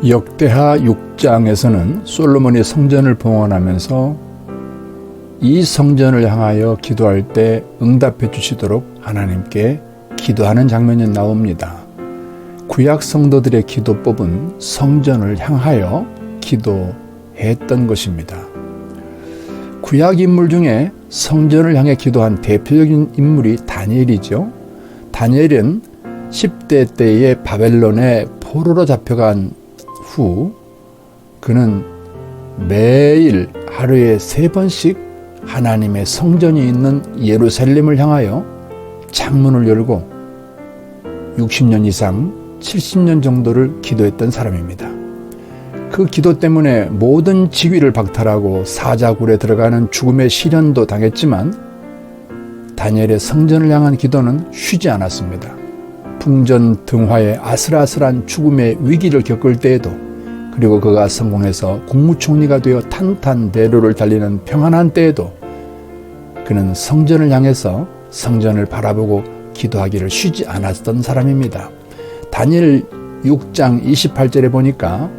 역대하 6장에서는 솔로몬이 성전을 봉헌하면서 이 성전을 향하여 기도할 때 응답해 주시도록 하나님께 기도하는 장면이 나옵니다. 구약 성도들의 기도법은 성전을 향하여 기도했던 것입니다. 구약 인물 중에 성전을 향해 기도한 대표적인 인물이 다니엘이죠. 다니엘은 10대 때에 바벨론에 포로로 잡혀간 후 그는 매일 하루에 3번씩 하나님의 성전이 있는 예루살렘을 향하여 창문을 열고 60년 이상 70년 정도를 기도했던 사람입니다. 그 기도 때문에 모든 직위를 박탈하고 사자굴에 들어가는 죽음의 시련도 당했지만 다니엘의 성전을 향한 기도는 쉬지 않았습니다. 풍전등화의 아슬아슬한 죽음의 위기를 겪을 때에도, 그리고 그가 성공해서 국무총리가 되어 탄탄대로를 달리는 평안한 때에도 그는 성전을 향해서 성전을 바라보고 기도하기를 쉬지 않았던 사람입니다. 다니엘 6장 28절에 보니까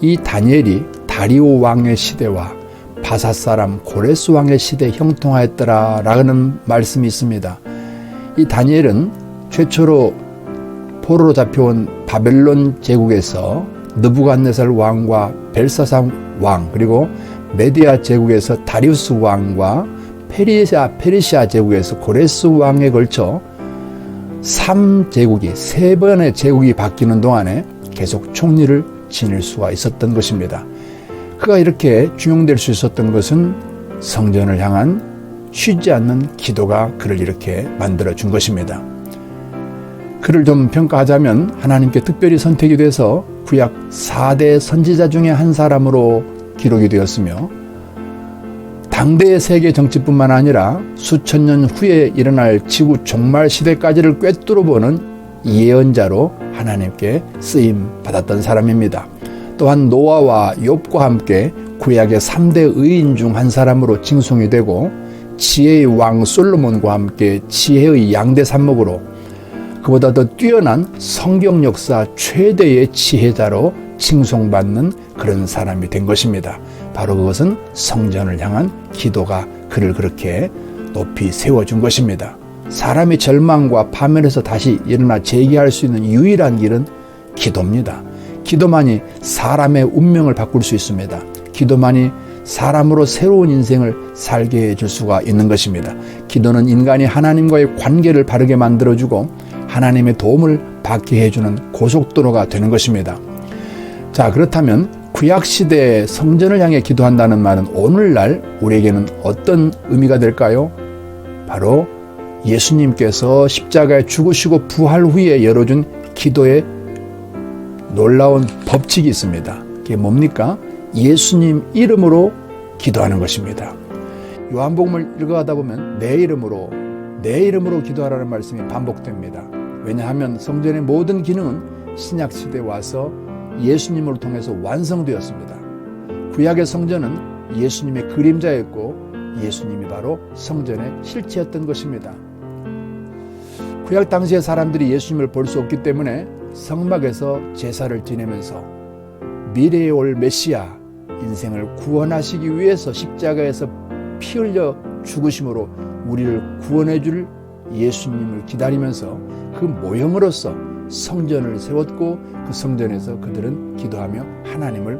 이 다니엘이 다리오 왕의 시대와 바사 사람 고레스 왕의 시대에 형통하였더라라는 말씀이 있습니다. 이 다니엘은 최초로 포로로 잡혀온 바벨론 제국에서 느부갓네살 왕과 벨사산 왕, 그리고 메디아 제국에서 다리우스 왕과 페르시아 제국에서 고레스 왕에 걸쳐 3번의 제국이 바뀌는 동안에 계속 총리를 지닐 수가 있었던 것입니다. 그가 이렇게 중용될 수 있었던 것은 성전을 향한 쉬지 않는 기도가 그를 이렇게 만들어 준 것입니다. 그를 좀 평가하자면 하나님께 특별히 선택이 돼서 구약 4대 선지자 중에 한 사람으로 기록이 되었으며, 당대의 세계 정치뿐만 아니라 수천 년 후에 일어날 지구 종말 시대까지를 꿰뚫어보는 예언자로 하나님께 쓰임 받았던 사람입니다. 또한 노아와 욥과 함께 구약의 3대 의인 중 한 사람으로 칭송이 되고, 지혜의 왕 솔로몬과 함께 지혜의 양대 산목으로 그보다 더 뛰어난 성경 역사 최대의 지혜자로 칭송받는 그런 사람이 된 것입니다. 바로 그것은 성전을 향한 기도가 그를 그렇게 높이 세워준 것입니다. 사람이 절망과 파멸에서 다시 일어나 재기할 수 있는 유일한 길은 기도입니다. 기도만이 사람의 운명을 바꿀 수 있습니다. 기도만이 사람으로 새로운 인생을 살게 해줄 수가 있는 것입니다. 기도는 인간이 하나님과의 관계를 바르게 만들어주고 하나님의 도움을 받게 해주는 고속도로가 되는 것입니다. 자, 그렇다면 구약시대의 성전을 향해 기도한다는 말은 오늘날 우리에게는 어떤 의미가 될까요? 바로 예수님께서 십자가에 죽으시고 부활 후에 열어준 기도의 놀라운 법칙이 있습니다. 그게 뭡니까? 예수님 이름으로 기도하는 것입니다. 요한복음을 읽어가다 보면 내 이름으로 기도하라는 말씀이 반복됩니다. 왜냐하면 성전의 모든 기능은 신약시대에 와서 예수님을 통해서 완성되었습니다. 구약의 성전은 예수님의 그림자였고 예수님이 바로 성전의 실체였던 것입니다. 구약 당시의 사람들이 예수님을 볼 수 없기 때문에 성막에서 제사를 지내면서 미래에 올 메시아 인생을 구원하시기 위해서 십자가에서 피 흘려 죽으심으로 우리를 구원해 줄 예수님을 기다리면서 그 모형으로서 성전을 세웠고 그 성전에서 그들은 기도하며 하나님을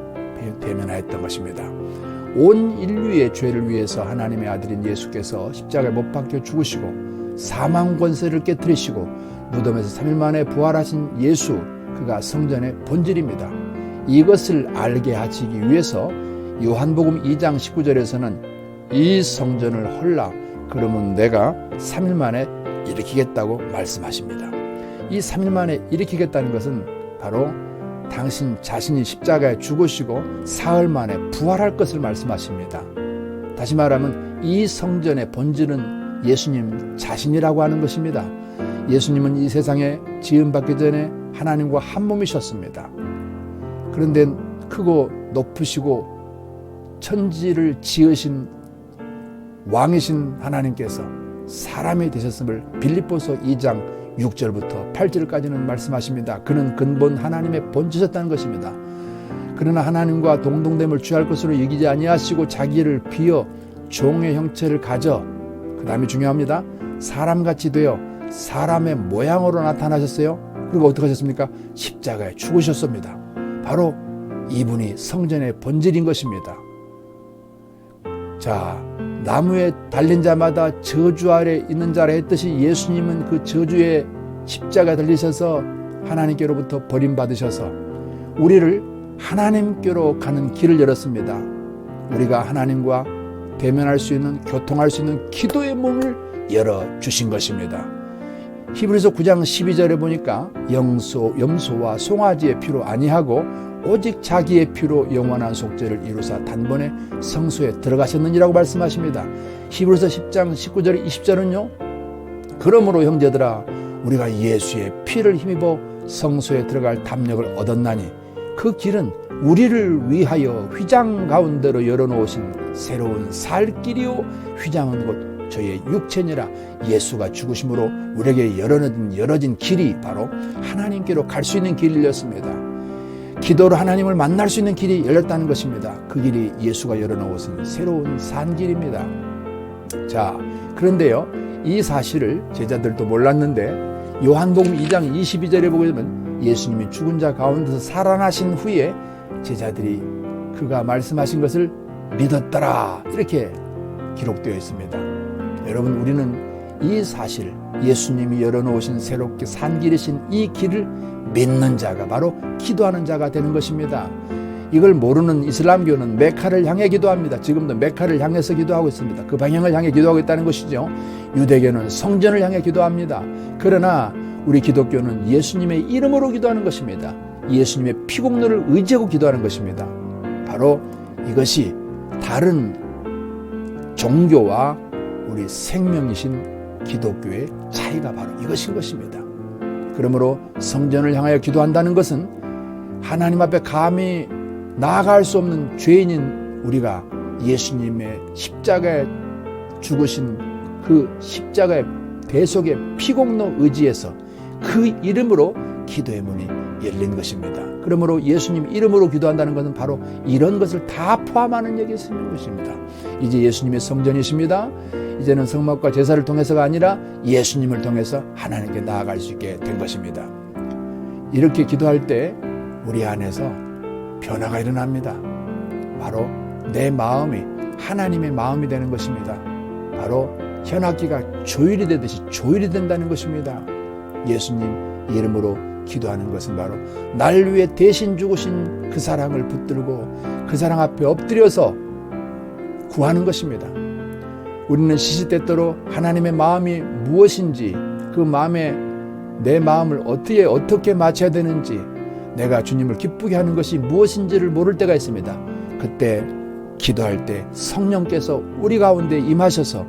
대면하였던 것입니다. 온 인류의 죄를 위해서 하나님의 아들인 예수께서 십자가에 못 박혀 죽으시고 사망 권세를 깨뜨리시고 무덤에서 3일 만에 부활하신 예수, 그가 성전의 본질입니다. 이것을 알게 하시기 위해서 요한복음 2장 19절에서는 이 성전을 헐라 그러면 내가 3일 만에 일으키겠다고 말씀하십니다. 이 3일 만에 일으키겠다는 것은 바로 당신 자신이 십자가에 죽으시고 사흘 만에 부활할 것을 말씀하십니다. 다시 말하면 이 성전의 본질은 예수님 자신이라고 하는 것입니다. 예수님은 이 세상에 지음받기 전에 하나님과 한 몸이셨습니다. 그런데 크고 높으시고 천지를 지으신 왕이신 하나님께서 사람이 되셨음을 빌립보서 2장 6절부터 8절까지는 말씀하십니다. 그는 근본 하나님의 본체셨다는 것입니다. 그러나 하나님과 동등됨을 취할 것으로 여기지 아니하시고 자기를 비어 종의 형체를 가져, 그 다음에 중요합니다. 사람같이 되어 사람의 모양으로 나타나셨어요. 그리고 어떻게 하셨습니까? 십자가에 죽으셨습니다. 바로 이분이 성전의 본질인 것입니다. 자, 나무에 달린 자마다 저주 아래 있는 자라 했듯이 예수님은 그 저주의 십자가에 달리셔서 하나님께로부터 버림받으셔서 우리를 하나님께로 가는 길을 열었습니다. 우리가 하나님과 대면할 수 있는, 교통할 수 있는 기도의 문을 열어주신 것입니다. 히브리서 9장 12절에 보니까 염소와 송아지의 피로 아니하고 오직 자기의 피로 영원한 속죄를 이루사 단번에 성소에 들어가셨느니라고 말씀하십니다. 히브리서 10장 19절 20절은요. 그러므로 형제들아 우리가 예수의 피를 힘입어 성소에 들어갈 담력을 얻었나니 그 길은 우리를 위하여 휘장 가운데로 열어놓으신 새로운 살 길이요 휘장은 곧 저의 육체니라. 예수가 죽으심으로 우리에게 열어진 길이 바로 하나님께로 갈 수 있는 길이었습니다. 기도로 하나님을 만날 수 있는 길이 열렸다는 것입니다. 그 길이 예수가 열어놓으신 새로운 산 길입니다. 자, 그런데요, 이 사실을 제자들도 몰랐는데 요한복음 2장 22절에 보게 되면 예수님이 죽은 자 가운데서 살아나신 후에 제자들이 그가 말씀하신 것을 믿었더라 이렇게 기록되어 있습니다. 여러분, 우리는 이 사실, 예수님이 열어놓으신 새롭게 산 길이신 이 길을 믿는 자가 바로 기도하는 자가 되는 것입니다. 이걸 모르는 이슬람교는 메카를 향해 기도합니다. 지금도 메카를 향해서 기도하고 있습니다. 그 방향을 향해 기도하고 있다는 것이죠. 유대교는 성전을 향해 기도합니다. 그러나 우리 기독교는 예수님의 이름으로 기도하는 것입니다. 예수님의 피공로를 의지하고 기도하는 것입니다. 바로 이것이 다른 종교와 우리 생명이신 기독교의 차이가 바로 이것인 것입니다. 그러므로 성전을 향하여 기도한다는 것은 하나님 앞에 감히 나아갈 수 없는 죄인인 우리가 예수님의 십자가에 죽으신 그 십자가의 대속의 피공로 의지에서 그 이름으로 기도의 문이 열린 것입니다. 그러므로 예수님 이름으로 기도한다는 것은 바로 이런 것을 다 포함하는 얘기가 있는 것입니다. 이제 예수님의 성전이십니다. 이제는 성막과 제사를 통해서가 아니라 예수님을 통해서 하나님께 나아갈 수 있게 된 것입니다. 이렇게 기도할 때 우리 안에서 변화가 일어납니다. 바로 내 마음이 하나님의 마음이 되는 것입니다. 바로 현악기가 조율이 되듯이 조율이 된다는 것입니다. 예수님 이름으로 기도하는 것은 바로 날 위해 대신 죽으신 그 사랑을 붙들고 그 사랑 앞에 엎드려서 구하는 것입니다. 우리는 시시때때로 하나님의 마음이 무엇인지, 그 마음에 내 마음을 어떻게 맞춰야 되는지, 내가 주님을 기쁘게 하는 것이 무엇인지를 모를 때가 있습니다. 그때 기도할 때 성령께서 우리 가운데 임하셔서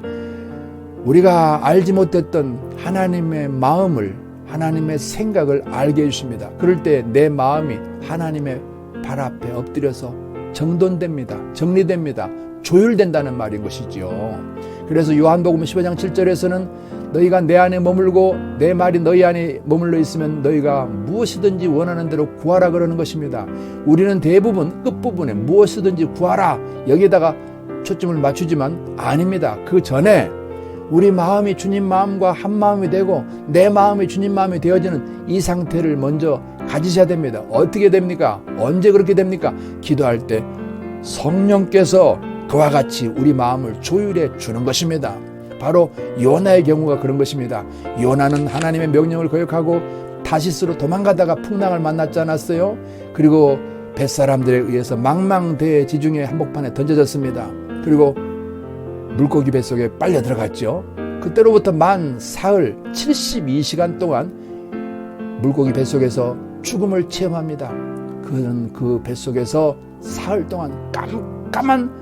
우리가 알지 못했던 하나님의 마음을, 하나님의 생각을 알게 해주십니다. 그럴 때 내 마음이 하나님의 발 앞에 엎드려서 정돈됩니다. 정리됩니다. 조율된다는 말인 것이죠. 그래서 요한복음 15장 7절에서는 너희가 내 안에 머물고 내 말이 너희 안에 머물러 있으면 너희가 무엇이든지 원하는 대로 구하라 그러는 것입니다. 우리는 대부분 끝부분에 무엇이든지 구하라 여기다가 초점을 맞추지만 아닙니다. 그 전에 우리 마음이 주님 마음과 한 마음이 되고 내 마음이 주님 마음이 되어지는 이 상태를 먼저 가지셔야 됩니다. 어떻게 됩니까? 언제 그렇게 됩니까? 기도할 때 성령께서 그와 같이 우리 마음을 조율해 주는 것입니다. 바로 요나의 경우가 그런 것입니다. 요나는 하나님의 명령을 거역하고 다시스로 도망가다가 풍랑을 만났지 않았어요? 그리고 뱃사람들에 의해서 망망대해 지중해 한복판에 던져졌습니다. 그리고 물고기 뱃속에 빨려 들어갔죠. 그때로부터 만 사흘 72시간 동안 물고기 뱃속에서 죽음을 체험합니다. 그는 그 뱃속에서 사흘 동안 깜깜한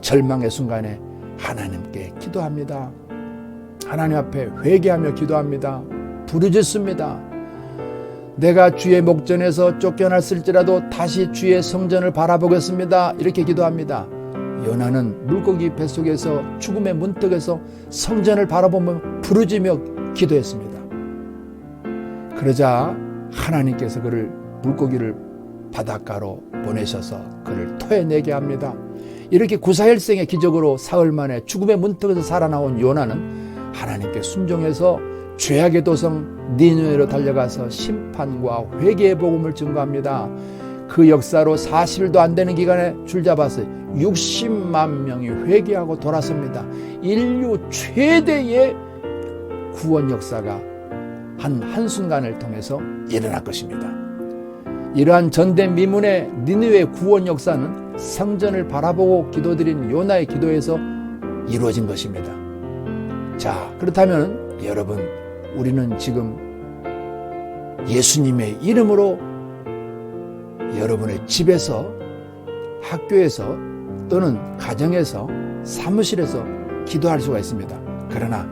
절망의 순간에 하나님께 기도합니다. 하나님 앞에 회개하며 기도합니다. 부르짖습니다. 내가 주의 목전에서 쫓겨났을지라도 다시 주의 성전을 바라보겠습니다. 이렇게 기도합니다. 요나는 물고기 뱃속에서 죽음의 문턱에서 성전을 바라보며 부르짖으며 기도했습니다. 그러자 하나님께서 그를 물고기를 바닷가로 보내셔서 그를 토해내게 합니다. 이렇게 구사일생의 기적으로 사흘 만에 죽음의 문턱에서 살아나온 요나는 하나님께 순종해서 죄악의 도성 니느웨로 달려가서 심판과 회개의 복음을 증거합니다. 그 역사로 40일도 안 되는 기간에 줄잡아서 60만 명이 회개하고 돌아섭니다. 인류 최대의 구원 역사가 한순간을 통해서 일어날 것입니다. 이러한 전대미문의 니느웨 구원 역사는 성전을 바라보고 기도드린 요나의 기도에서 이루어진 것입니다. 자, 그렇다면 여러분, 우리는 지금 예수님의 이름으로 여러분의 집에서, 학교에서 또는 가정에서, 사무실에서 기도할 수가 있습니다. 그러나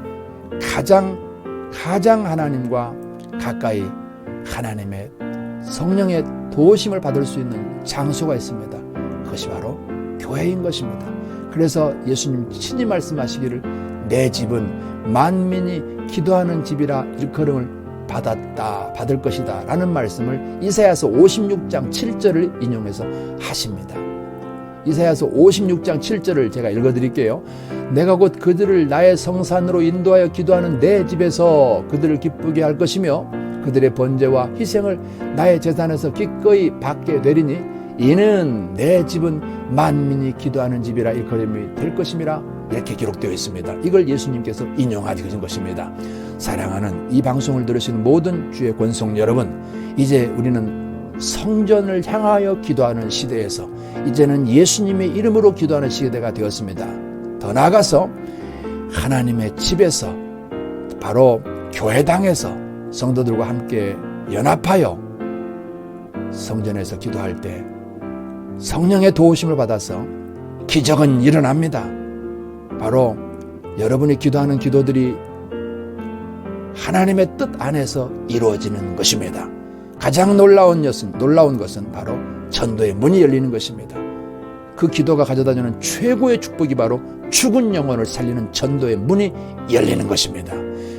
가장 하나님과 가까이 하나님의 성령의 도우심을 받을 수 있는 장소가 있습니다. 그것이 바로 교회인 것입니다. 그래서 예수님 친히 말씀하시기를 내 집은 만민이 기도하는 집이라 일컬음을 받을 것이다 라는 말씀을 이사야서 56장 7절을 인용해서 하십니다. 이사야서 56장 7절을 제가 읽어드릴게요. 내가 곧 그들을 나의 성산으로 인도하여 기도하는 내 집에서 그들을 기쁘게 할 것이며 그들의 번제와 희생을 나의 제단에서 기꺼이 받게 되리니 이는 내 집은 만민이 기도하는 집이라 일컬음이 될 것임이라 이렇게 기록되어 있습니다. 이걸 예수님께서 인용하신 것입니다. 사랑하는 이 방송을 들으시는 모든 주의 권속 여러분, 이제 우리는 성전을 향하여 기도하는 시대에서 이제는 예수님의 이름으로 기도하는 시대가 되었습니다. 더 나아가서 하나님의 집에서, 바로 교회당에서 성도들과 함께 연합하여 성전에서 기도할 때 성령의 도우심을 받아서 기적은 일어납니다. 바로 여러분이 기도하는 기도들이 하나님의 뜻 안에서 이루어지는 것입니다. 가장 놀라운 것은 바로 전도의 문이 열리는 것입니다. 그 기도가 가져다주는 최고의 축복이 바로 죽은 영혼을 살리는 전도의 문이 열리는 것입니다.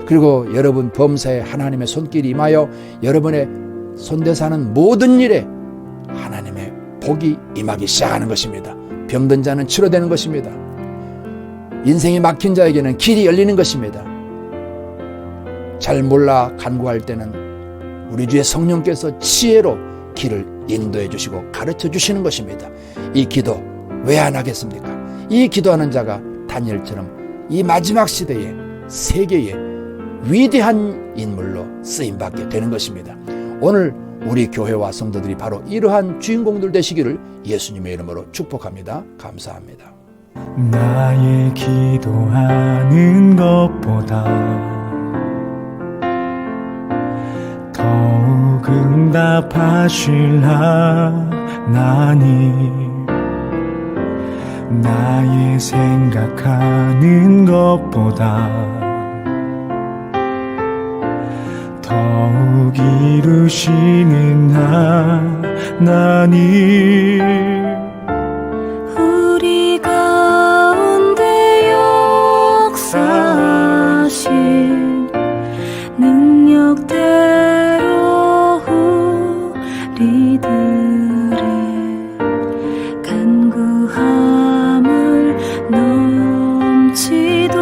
그리고 여러분 범사에 하나님의 손길이 임하여 여러분의 손대사는 모든 일에 하나님의 복이 임하기 시작하는 것입니다. 병든 자는 치료되는 것입니다. 인생이 막힌 자에게는 길이 열리는 것입니다. 잘 몰라 간구할 때는 우리 주의 성령께서 지혜로 길을 인도해 주시고 가르쳐 주시는 것입니다. 이 기도 왜 안 하겠습니까? 이 기도하는 자가 다니엘처럼 이 마지막 시대에 세계의 위대한 인물로 쓰임받게 되는 것입니다. 오늘 우리 교회와 성도들이 바로 이러한 주인공들 되시기를 예수님의 이름으로 축복합니다. 감사합니다. 나의 기도하는 것보다 더욱 응답하실 하나님, 나의 생각하는 것보다 더욱 이루시는 하나님, 우리 가운데 역사하신 능력대로 우리들의 간구함을 넘치도록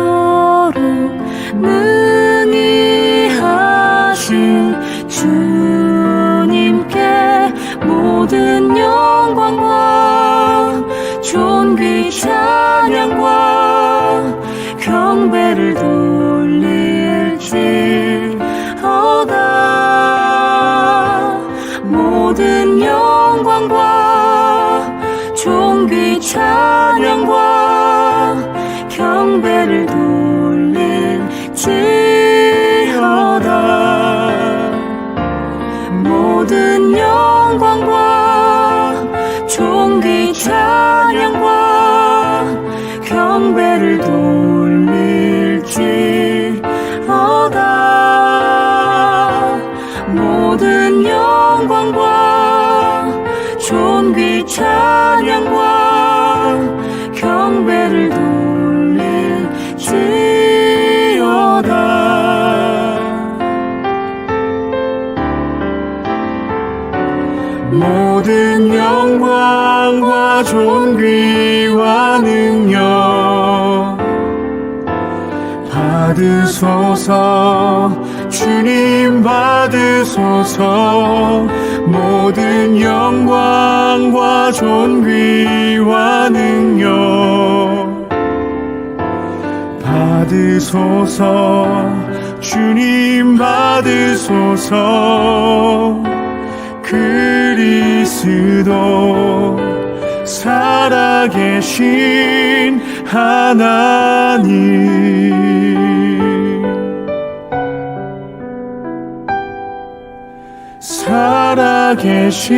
능히 하신 주님께 모든 영광과 존귀 찬양과 경배를 돌릴지어다. 모든 영광과 존귀 찬양과 경배를 돌릴지어다. 모든 영광과 존귀 찬양과 경배를 돌릴지어다. 모든 영광과 존귀 찬양과 경배를 돌릴지어다. 모든 모든 영광과 존귀와 능력 받으소서. 주님 받으소서. 모든 영광과 존귀와 능력 받으소서. 주님 받으소서. 그리스도 살아계신 하나님, 살아계신